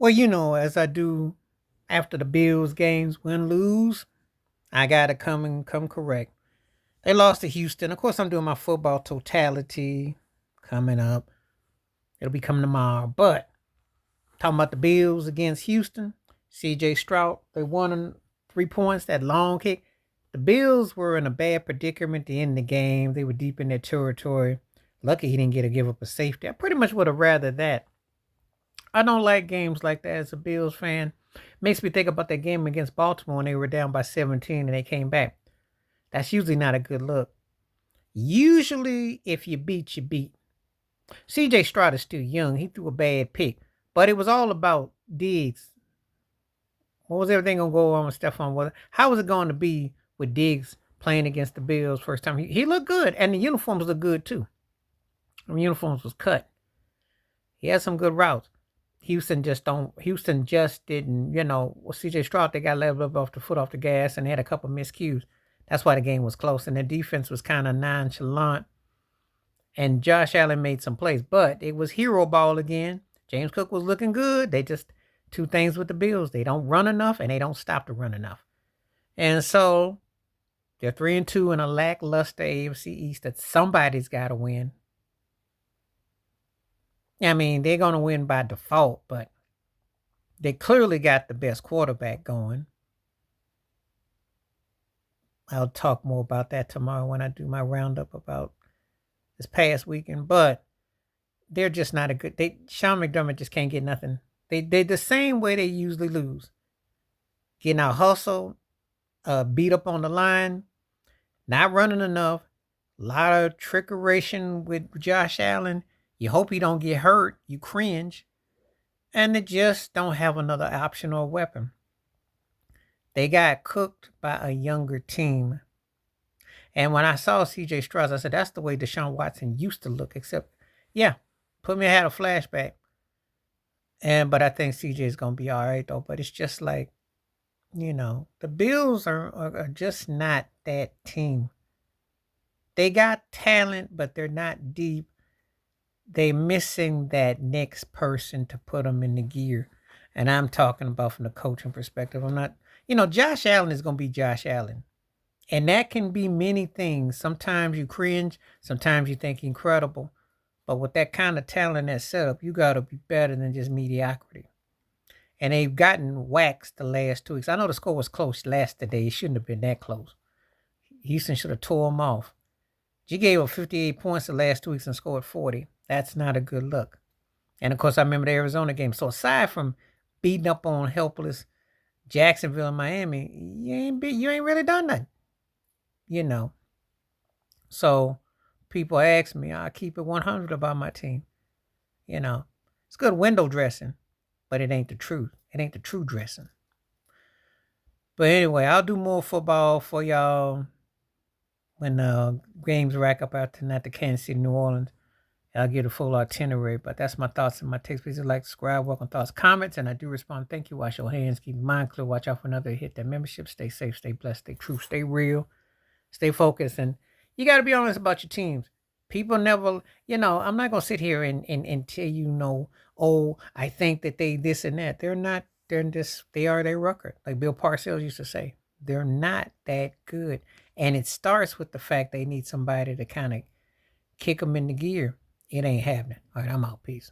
Well, as I do after the Bills games, win, lose, I gotta come correct. They lost to Houston. Of course, I'm doing my football totality coming up. It'll be coming tomorrow. But talking about the Bills against Houston, CJ Stroud, they won in 3 points, that long kick. The Bills were in a bad predicament at the end of the game. They were deep in their territory. Lucky he didn't get to give up a safety. I pretty much would have rather that. I don't like games like that as a Bills fan. Makes me think about that game against Baltimore when they were down by 17 and they came back. That's usually not a good look. Usually, if you beat, you beat. CJ Stroud is still young. He threw a bad pick, but it was all about Diggs. What was everything going to go on with Stephon? How was it going to be with Diggs playing against the Bills first time? He looked good, and the uniforms looked good too. The uniforms was cut. He had some good routes. Houston just didn't, CJ Stroud, they got leveled up off the foot off the gas and they had a couple miscues. That's why the game was close. And the defense was kind of nonchalant. And Josh Allen made some plays, but it was hero ball again. James Cook was looking good. They just two things with the Bills. They don't run enough and they don't stop to run enough. And so they're 3-2 in a lackluster AFC East that somebody's got to win. I mean, they're going to win by default, but they clearly got the best quarterback going. I'll talk more about that tomorrow when I do my roundup about this past weekend, but they're just not a good. Sean McDermott just can't get nothing. They the same way they usually lose. Getting out hustled, beat up on the line, not running enough, a lot of trickeration with Josh Allen. You hope he don't get hurt. You cringe. And they just don't have another option or weapon. They got cooked by a younger team. And when I saw CJ Stroud, I said, that's the way Deshaun Watson used to look. Except, yeah, put me had a flashback. But I think CJ is going to be all right, though. But it's just like, the Bills are just not that team. They got talent, but they're not deep. They missing that next person to put them in the gear. And I'm talking about from the coaching perspective. I'm not, Josh Allen is going to be Josh Allen. And that can be many things. Sometimes you cringe. Sometimes you think incredible. But with that kind of talent, that setup, you got to be better than just mediocrity. And they've gotten waxed the last 2 weeks. I know the score was close last today. It shouldn't have been that close. Houston should have tore them off. She gave up 58 points the last 2 weeks and scored 40. That's not a good look. And of course, I remember the Arizona game. So aside from beating up on helpless Jacksonville and Miami, you ain't really done nothing. So people ask me, I keep it 100 about my team. It's good window dressing, but it ain't the truth. It ain't the true dressing. But anyway, I'll do more football for y'all when games rack up out tonight to Kansas City, New Orleans. I'll get a full itinerary, but that's my thoughts and my takes. Please like, subscribe, welcome thoughts, comments, and I do respond. Thank you. Wash your hands, keep your mind clear, watch out for another hit that membership. Stay safe, stay blessed, stay true, stay real, stay focused, and you got to be honest about your teams. People never, I'm not going to sit here and tell you, oh, I think that they this and that. They're not, they are their record. Like Bill Parcells used to say, they're not that good. And it starts with the fact they need somebody to kind of kick them in the gear. It ain't happening. All right, I'm out. Peace.